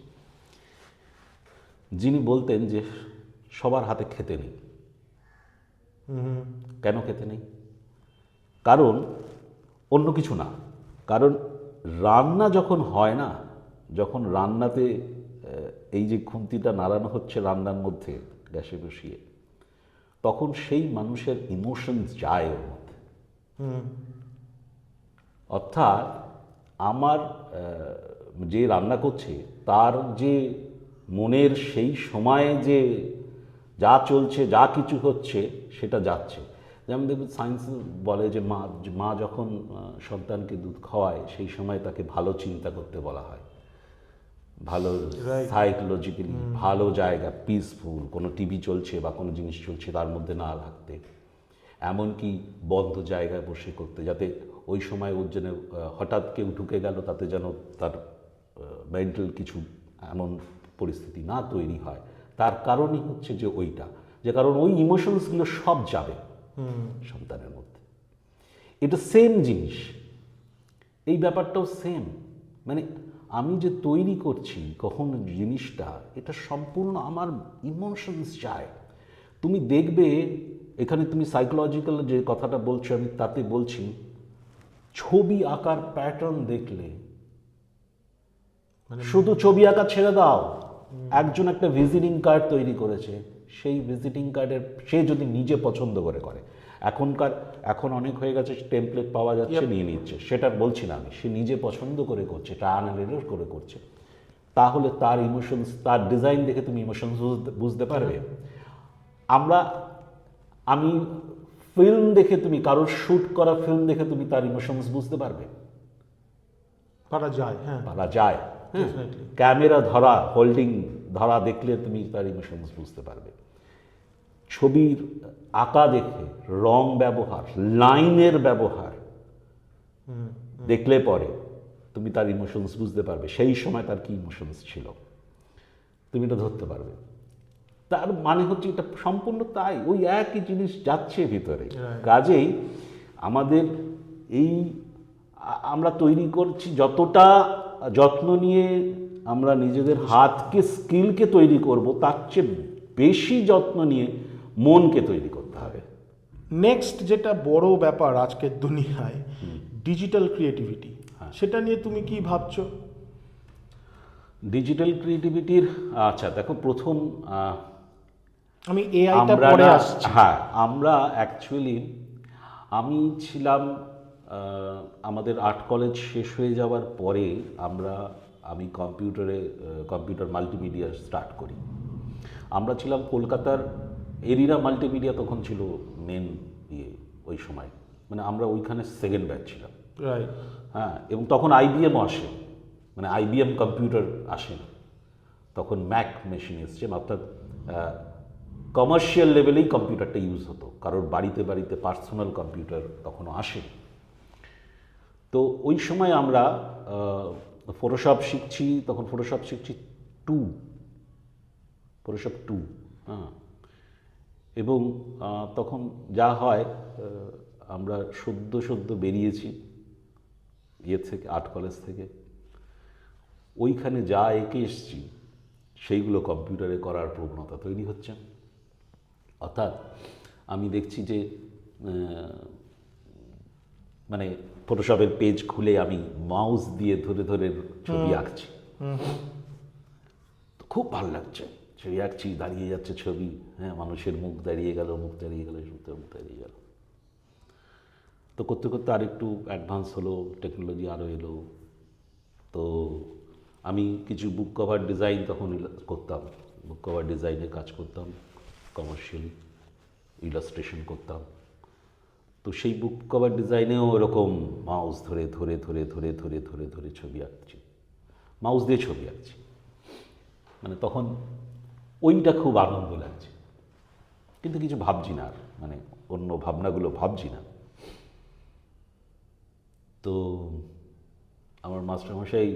যিনি বলতেন যে সবার হাতে খেতে নেই। কেন খেতে নেই? কারণ অন্য কিছু না, কারণ রান্না যখন হয় না, যখন রান্নাতে এই যে খুন্তিটা নাড়ানো হচ্ছে রান্নার মধ্যে গ্যাসে বসিয়ে, তখন সেই মানুষের ইমোশনস যায় ওর মধ্যে। অর্থাৎ আমার যে রান্না করছে তার যে মনের সেই সময়ে যে যা চলছে, যা কিছু হচ্ছে, সেটা যাচ্ছে। যেমন দেখবেন সায়েন্স বলে যে মা যখন সন্তানকে দুধ খাওয়ায়, সেই সময় তাকে ভালো চিন্তা করতে বলা হয়, ভালো সাইকোলজিক্যালি ভালো জায়গা, পিসফুল, কোনো টিভি চলছে বা কোনো জিনিস চলছে তার মধ্যে না থাকতে, এমনকি বন্ধ জায়গায় বসে করতে, যাতে ওই সময় ওর যেন হঠাৎ কেউ ঢুকে গেল তাতে যেন তার মেন্টাল কিছু এমন পরিস্থিতি না তৈরি হয়। তার কারণই হচ্ছে যে ওইটা, যে কারণ ওই ইমোশনসগুলো সব যাবে সন্তানের মধ্যে। এটা সেম জিনিস, এই ব্যাপারটাও সেম। মানে আমি যে তৈরি করছি কখন জিনিসটা, এটা সম্পূর্ণ আমার ইমোশনস চায়। তুমি দেখবে এখানে তুমি সাইকোলজিক্যাল যে কথাটা বলছো, আমি তাতে বলছি ছবি আঁকার প্যাটার্ন দেখলে, শুধু ছবি আঁকা ছেড়ে দাও, একজন একটা ভিজিটিং কার্ড তৈরি করেছে, সেই ভিজিটিং কার্ডের সে যদি নিজে পছন্দ করে করে, এখন অনেক হয়ে গেছে টেমপ্লেট পাওয়া যাচ্ছে, নিয়ে নিচ্ছে, সেটা বলছি না আমি, সে নিজে পছন্দ করে করছে, ট্রায়াল এন্ড এরর করে করছে, তাহলে তার ইমোশনস, তার ডিজাইন দেখে তুমি ইমোশনস বুঝতে পারবে। আমি ফিল্ম দেখে, তুমি কারোর শ্যুট করা ফিল্ম দেখে তুমি তার ইমোশনস বুঝতে পারবে, পারা যায়, হ্যাঁ, পারা যায়। ডেফিনেটলি। ক্যামেরা হোল্ডিং ধরা দেখলে তুমি তার ইমোশনস বুঝতে পারবে। ছবির আঁকা দেখে, রং ব্যবহার, লাইনের ব্যবহার দেখলে পরে তুমি তার ইমোশনস বুঝতে পারবে, সেই সময় তার কি ইমোশনস ছিল, তুমি এটা ধরতে পারবে। তার মানে হচ্ছে এটা সম্পূর্ণ তাই, ওই একই জিনিস যাচ্ছে ভিতরে। কাজেই আমাদের আমরা তৈরি করছি, যতটা যত্ন নিয়ে আমরা নিজেদের হাতকে, স্কিলকে তৈরি করব, তার চেয়ে বেশি যত্ন নিয়ে মনকে তৈরি করতে হবে। নেক্সট যেটা বড় ব্যাপার আজকের দুনিয়ায়, ডিজিটাল ক্রিয়েটিভিটি, সেটা নিয়ে তুমি কি ভাবছো? ডিজিটাল ক্রিয়েটিভিটির, আচ্ছা দেখো, প্রথম আমি এআইটা পরে আসছি। হ্যাঁ, আমরা অ্যাকচুয়ালি, আমি ছিলাম আমাদের আর্ট কলেজ শেষ হয়ে যাওয়ার পরে আমি কম্পিউটার মাল্টিমিডিয়া স্টার্ট করি। আমরা ছিলাম কলকাতার এরিরা মাল্টিমিডিয়া, তখন ছিল মেন ওই সময়, মানে আমরা ওইখানে সেকেন্ড ব্যাচ ছিলাম। রাইট। হ্যাঁ, এবং তখন আইবিএম আসে, মানে আইবিএম কম্পিউটার আসেন, তখন ম্যাক মেশিন এসছে, অর্থাৎ কমার্শিয়াল লেভেলেই কম্পিউটারটা ইউজ হতো, কারোর বাড়িতে বাড়িতে পার্সোনাল কম্পিউটার তখনও আসে। তো ওই সময় আমরা ফটোশপ শিখছি, তখন ফটোশপ শিখছি ফটোশপ 2, হ্যাঁ। এবং তখন যা হয়, আমরা সদ্য বেরিয়েছি থেকে, আর্ট কলেজ থেকে, ওইখানে যা এঁকে এসছি সেইগুলো কম্পিউটারে করার প্রবণতা তৈরি হচ্ছে। অর্থাৎ আমি দেখছি যে মানে ফটোশপের পেজ খুলে আমি মাউস দিয়ে ধরে ধরে ছবি আঁকছি, তো খুব ভালো লাগছে, ছবি আঁকছি, দাঁড়িয়ে যাচ্ছে ছবি, হ্যাঁ, মানুষের মুখ দাঁড়িয়ে গেল, মুখ দাঁড়িয়ে গেল। তো করতে করতে আরেকটু অ্যাডভান্স হলো, টেকনোলজি আরও এলো। তো আমি কিছু বুক কভার ডিজাইন তখন করতাম, বুক কভার ডিজাইনে কাজ করতাম, কমার্শিয়ালি ইলাস্ট্রেশন করতাম। তো সেই বুক কভার ডিজাইনেও এরকম মাউস ধরে ছবি আঁকছি, মাউস দিয়ে ছবি আঁকছি, মানে তখন ওইটা খুব আনন্দ লাগছে, কিন্তু কিছু ভাবছি না আর, মানে অন্য ভাবনাগুলো ভাবছি না। তো আমার মাস্টারমশাই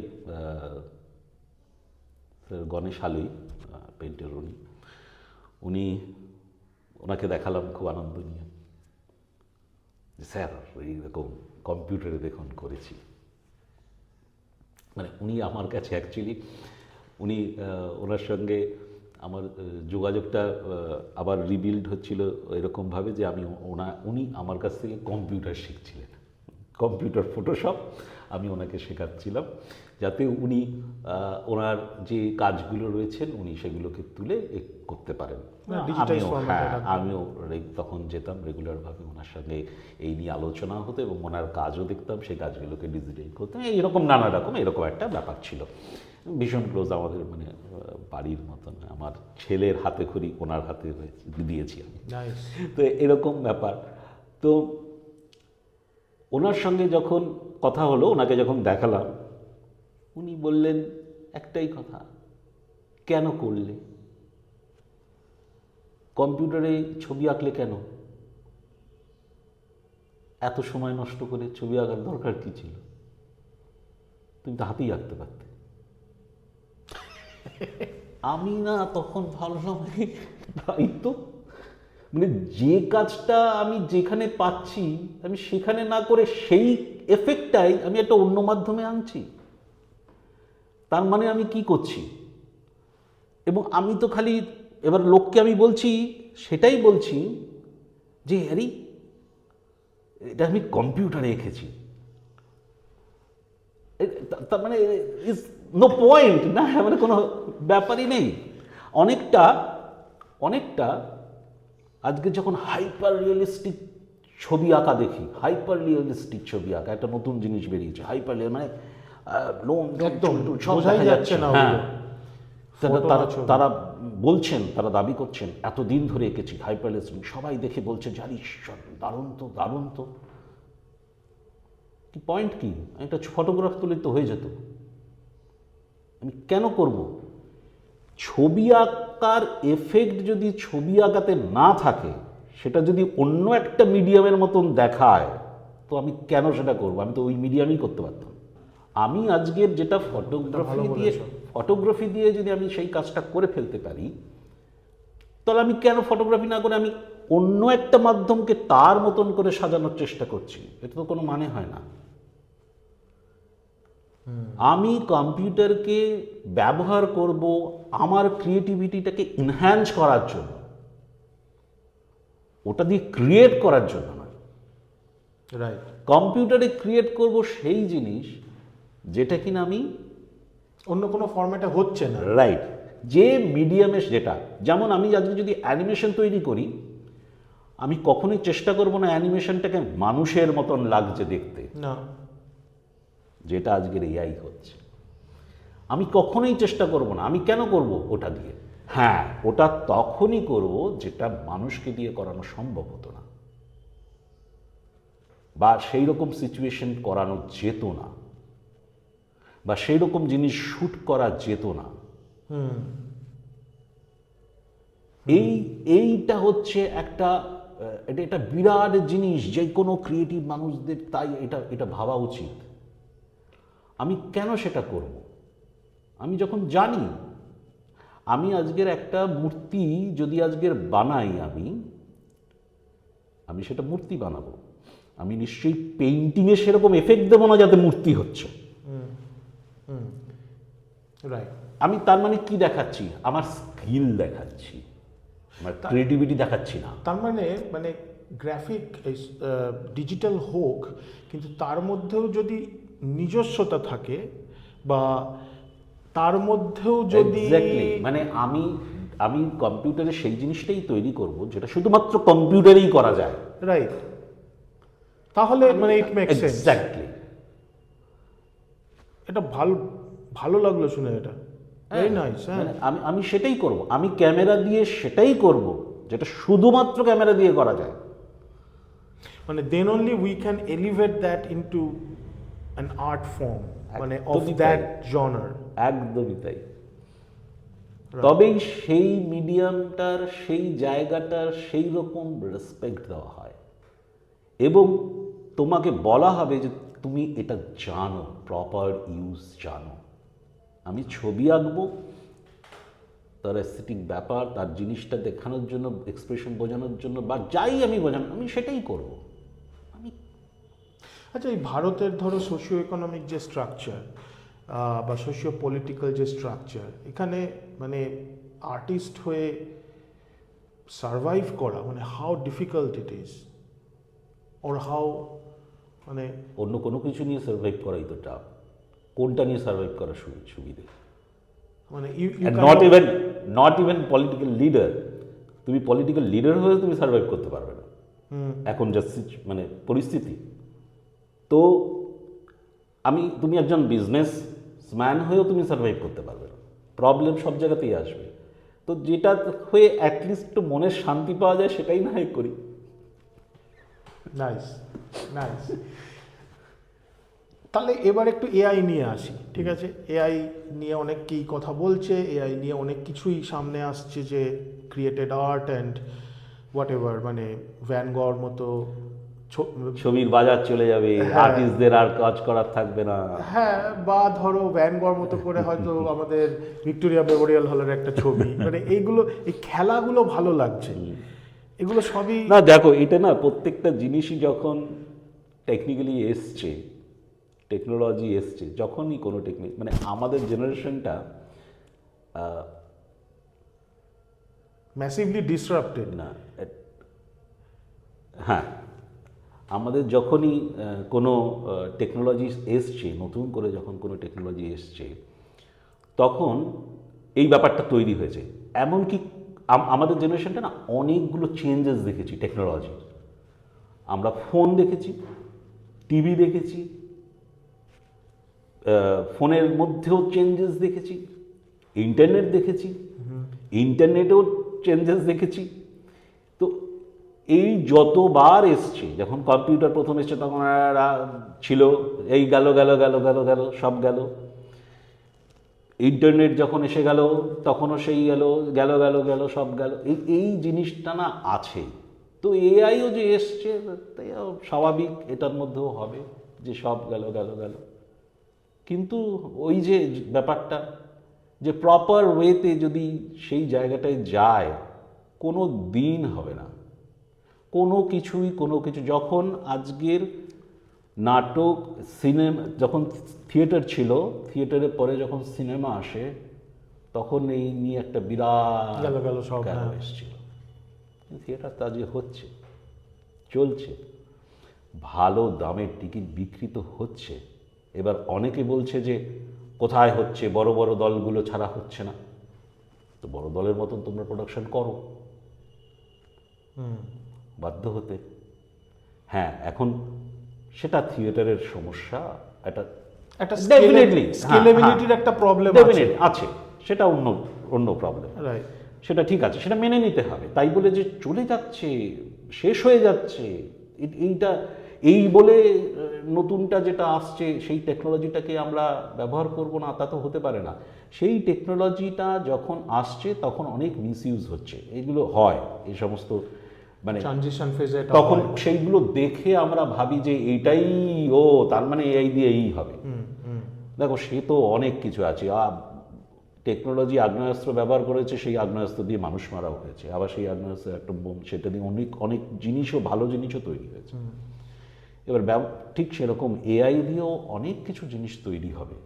স্যার গণেশ আলী, পেন্টার, ওনাকে দেখালাম খুব আনন্দ নিয়ে, স্যার এইরকম কম্পিউটারে দেখুন করেছি। মানে উনি আমার কাছে অ্যাকচুয়ালি, ওনার সঙ্গে আমার যোগাযোগটা আবার রিবিল্ড হচ্ছিল এরকমভাবে যে উনি আমার কাছ থেকে কম্পিউটার শিখছিলেন, কম্পিউটার ফটোশপ আমি ওনাকে শেখাচ্ছিলাম, যাতে উনি ওনার যে কাজগুলো রয়েছেন উনি সেগুলোকে তুলে করতে পারেন। আমিও তখন যেতাম রেগুলারভাবে ওনার সঙ্গে, এই নিয়ে আলোচনা হতো এবং ওনার কাজও দেখতাম, সেই কাজগুলোকে ডিজিটাইজ করতাম, এইরকম নানা রকম এরকম একটা ব্যাপার ছিল। ভীষণ ক্লোজ, আমাদের মানে বাড়ির মতন, আমার ছেলের হাতে খড়ি ওনার হাতে দিয়েছি আমি, তো এরকম ব্যাপার। তো ওনার সঙ্গে যখন কথা হলো, ওনাকে যখন দেখালাম, উনি বললেন একটাই কথা, কেন করলে, কম্পিউটারে ছবি আঁকলে কেন, এত সময় নষ্ট করে ছবি আঁকার দরকার কি ছিল, তুমি তো হাতেই আঁকতে পারতে। আমি না তখন ভাবলাম, তাই তো, মানে যে কাজটা আমি যেখানে পাচ্ছি আমি সেখানে না করে সেই এফেক্টটাই আমি একটা অন্য মাধ্যমে আনছি। তার মানে আমি কি করছি? এবং আমি তো খালি এবার লোককে আমি বলছি, সেটাই বলছি যে আরে এটা আমি কম্পিউটারে এঁকেছি। তার মানে ইজ নো পয়েন্ট না, মানে কোনো ব্যাপারই নেই। অনেকটা অনেকটা আজকে যখন হাইপার রিয়েলিস্টিক ছবি আঁকা দেখি, হাইপার রিয়েলিস্টিক ছবি আঁকা একটা নতুন জিনিস বেরিয়েছে, হাইপার মানে লোম একদম সব বোঝাই দেখা যাচ্ছে না হ্যাঁ, ওগুলো। তারা বলছেন, তারা দাবি করছেন এতদিন ধরে এঁকেছি হাইপার রিয়েলিস্টিক, সবাই দেখে বলছে জানি দারুণ তো দারুণ তো। কি পয়েন্ট কি? একটা ফটোগ্রাফ তুলে তো হয়ে যেত, আমি কেন করব? ছবি আঁকার এফেক্ট যদি ছবি আঁকাতে না থাকে, সেটা যদি অন্য একটা মিডিয়ামের মতন দেখায়, তো আমি কেন সেটা করব? আমি তো ওই মিডিয়ামই করতে পারতাম। আমি আজকের যেটা ফটোগ্রাফি দিয়ে যদি আমি সেই কাজটা করে ফেলতে পারি, তাহলে আমি কেন ফটোগ্রাফি না করে আমি অন্য একটা মাধ্যমকে তার মতন করে সাজানোর চেষ্টা করছি? এটা তো কোনো মানে হয় না। আমি কম্পিউটারকে ব্যবহার করব আমার ক্রিয়েটিভিটিটাকে ইনহ্যান্স করার জন্য, ওটা দিয়ে ক্রিয়েট করার জন্য নয়। রাইট। কম্পিউটারে ক্রিয়েট করব সেই জিনিস যেটা কিনা আমি অন্য কোনো ফরম্যাটে হচ্ছে না। রাইট, যে মিডিয়ামে, যেটা যেমন আমি আজকে যদি অ্যানিমেশন তৈরি করি, আমি কখনোই চেষ্টা করব না অ্যানিমেশনটাকে মানুষের মতন লাগছে দেখতে, না, যেটা আজকের এআই হচ্ছে। আমি কখনোই চেষ্টা করব না। আমি কেন করব ওটা দিয়ে? হ্যাঁ, ওটা তখনই করব যেটা মানুষকে দিয়ে করানো সম্ভব হতো না, বা সেই রকম সিচুয়েশন করানো যেত না, বা সেই রকম জিনিস শ্যুট করা যেত না। এইটা হচ্ছে এটা বিরাট জিনিস, যে কোনো ক্রিয়েটিভ মানুষদের তাই এটা ভাবা উচিত। আমি কেন সেটা করব? আমি যখন জানি আমি আজকের একটা মূর্তি যদি আজকের বানাই, আমি সেটা মূর্তি বানাবো, আমি নিশ্চয়ই পেইন্টিংয়ে সেরকম এফেক্ট দেবো না যাতে মূর্তি হচ্ছে। রাইট। আমি তার মানে কি দেখাচ্ছি? আমার স্কিল দেখাচ্ছি, আমার ক্রিয়েটিভিটি দেখাচ্ছি না। তার মানে গ্রাফিক ডিজিটাল হোক, কিন্তু তার মধ্যেও যদি নিজস্বতা থাকে, বা তার মধ্যেও যদি মানে আমি কম্পিউটারে সেই জিনিসটাই তৈরি করব যেটা শুধুমাত্র কম্পিউটারেই করা যায়। রাইট, তাহলে মানে ইট মেক্স সেন্স। এক্স্যাক্টলি। এটা ভালো লাগলো শুনে, এটা ভেরি নাইস। হ্যাঁ, আমি সেটাই করব, আমি ক্যামেরা দিয়ে সেটাই করব যেটা শুধুমাত্র ক্যামেরা দিয়ে করা যায়। মানে then only we can elevate that into an art form, মানে অফ একদমই দ্যাট তাই। জনার। একদমই তাই। তবেই সেই মিডিয়ামটার, সেই জায়গাটার সেই রকম রেসপেক্ট দেওয়া হয়, এবং তোমাকে বলা হবে যে তুমি এটা জানো, প্রপার ইউজ জানো। আমি ছবি আঁকবো, তার অ্যাস্থেটিক ব্যাপার, তার জিনিসটা দেখানোর জন্য, এক্সপ্রেশন বোঝানোর জন্য, বা যাই আমি বোঝানো, আমি সেটাই করব। আচ্ছা, এই ভারতের ধরো সোশিও ইকোনমিক যে স্ট্রাকচার বা সোশিও পলিটিক্যাল যে স্ট্রাকচার, এখানে মানে আর্টিস্ট হয়ে সারভাইভ করা, মানে how difficult it is, or how, মানে অন্য কোনো কিছু নিয়ে সার্ভাইভ করাই তো টাফ। কোনটা নিয়ে সার্ভাইভ করার সুবিধে? মানে নট ইভেন পলিটিক্যাল লিডার। তুমি পলিটিক্যাল লিডার হয়ে তুমি সার্ভাইভ করতে পারবে না এখন যা মানে পরিস্থিতি। তো তুমি একজন বিজনেসম্যান হয়েও তুমি সার্ভাইভ করতে পারবে না, প্রবলেম সব জায়গাতেই আসবে। তো যেটা হয়ে অ্যাটলিস্ট একটু মনের শান্তি পাওয়া যায় সেটাই না হয় করি। Nice nice. তাহলে এবার একটু এআই নিয়ে আসি, ঠিক আছে? এআই নিয়ে অনেকেই কথা বলছে, এআই নিয়ে অনেক কিছুই সামনে আসছে, যে created art and what ever, মানে ভ্যান গর মতো ছবির বাজার চলে যাবে, আর্টিস্টদের আর কাজ করার থাকবে না। হ্যাঁ, বা ধরো ভ্যান গর মতো করে হয়তো আমাদের ভিক্টোরিয়া মেমোরিয়াল হলের একটা ছবি, মানে এইগুলো, এই খেলাগুলো ভালো লাগছে, এগুলো সবই না। দেখো, এটা না প্রত্যেকটা জিনিসই যখন টেকনিক্যালি এসছে, টেকনোলজি এসছে, যখনই কোনো মানে আমাদের জেনারেশনটা ম্যাসিভলি ডিসরাপ্টেড। না, হ্যাঁ, আমাদের যখনই কোনো টেকনোলজি এসছে, নতুন করে যখন কোনো টেকনোলজি এসছে, তখন এই ব্যাপারটা তৈরি হয়েছে। এমনকি আমাদের জেনারেশনটা না অনেকগুলো চেঞ্জেস দেখেছি টেকনোলজির। আমরা ফোন দেখেছি, টিভি দেখেছি, ফোনের মধ্যেও চেঞ্জেস দেখেছি, ইন্টারনেট দেখেছি, ইন্টারনেটেও চেঞ্জেস দেখেছি। তো এই যতবার এসছে, যখন কম্পিউটার প্রথম এসছে তখন ছিল এই গেল গেল গেল গেল গেল সব গেল। ইন্টারনেট যখন এসে গেল তখনও সেই গেল গেল গেল গেল সব গেল। এই জিনিসটা না আছে। তো এআইও যে এসছে স্বাভাবিক, এটার মধ্যেও হবে যে সব গেল গেল গেল। কিন্তু ওই যে ব্যাপারটা, যে প্রপার ওয়েতে যদি সেই জায়গাটায় যায়, কোনো দিন হবে না। কোনো কিছু যখন আজকের নাটক, সিনেমা, যখন থিয়েটার ছিল, থিয়েটারের পরে যখন সিনেমা আসে, তখন এই নিয়ে একটা বিরাট গেল সব এসেছিল। থিয়েটার তো আজকে হচ্ছে, চলছে, ভালো দামের টিকিট বিক্রিত হচ্ছে। এবার অনেকে বলছে যে কোথায় হচ্ছে, বড় বড় দলগুলো ছাড়া হচ্ছে না। তো বড় দলের মতন তোমরা প্রোডাকশন করো, বাধ্য হতে। হ্যাঁ, এখন সেটা থিয়েটারের সমস্যা, একটা ডেফিনেটলি স্কেলেবিলিটির একটা প্রবলেম আছে, সেটা অন্য প্রবলেম, রাইট। সেটা ঠিক আছে, সেটা মেনে নিতে হবে। তাই বলে যে চলে যাচ্ছে, শেষ হয়ে যাচ্ছে, এইটা এই বলে নতুনটা যেটা আসছে সেই টেকনোলজিটাকে আমরা ব্যবহার করব না, তা তো হতে পারে না। সেই টেকনোলজিটা যখন আসছে তখন অনেক মিসইউজ হচ্ছে, এগুলো হয়, এই সমস্ত মানে ট্রানজিশন ফেজে তখন সেইগুলো দেখে আমরা ভাবি যে এইটাই তার মানে এই দিয়ে এই হবে। দেখো, সে তো অনেক কিছু আছে। টেকনোলজি আগ্নেয়াস্ত্র ব্যবহার করেছে, সেই আগ্নেয়াস্ত্র দিয়ে মানুষ মারাও হয়েছে, আবার সেই আগ্নেয়াস্ত্র একটা বোম, সেটা দিয়ে অনেক অনেক জিনিসও, ভালো জিনিসও তৈরি হয়েছে। এবার ঠিক সেরকম এআই দিয়েও অনেক কিছু জিনিস তৈরি হবে,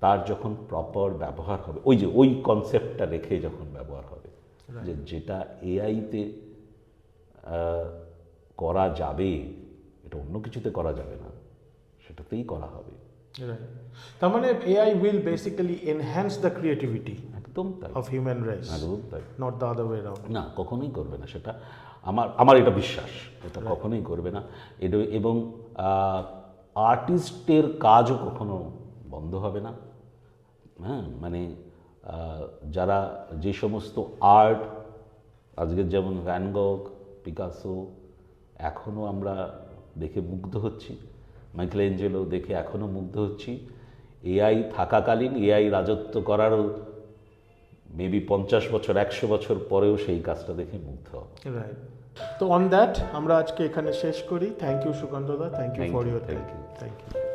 তার যখন প্রপার ব্যবহার হবে, ওই কনসেপ্টটা রেখে যখন ব্যবহার হবে, যে যেটা এআইতে করা যাবে, এটা অন্য কিছুতে করা যাবে না, সেটাতেই করা হবে। তার মানে AI will basically enhance the creativity একদম তাই, অফ হিউম্যান রেস, একদম তাই, not the other way around. না, কখনোই করবে না সেটা। আমার এটা বিশ্বাস, এটা কখনোই করবে না। এবং আর্টিস্টের কাজও কখনো বন্ধ হবে না। হ্যাঁ, মানে যারা যে সমস্ত আর্ট, আজকের যেমন ভ্যান গগ, পিকাসো, এখনও আমরা দেখে মুগ্ধ হচ্ছি, মাইকেল অ্যাঞ্জেলো দেখে এখনও মুগ্ধ হচ্ছি। এআই থাকাকালীন, এআই রাজত্ব করারও মেবি 50 বছর 100 বছর পরেও সেই কাজটা দেখে মুগ্ধ হব। রাইট। তো অন দ্যাট আমরা আজকে এখানে শেষ করি। থ্যাংক ইউ সুকান্তদা, thank you for your time. Thank you.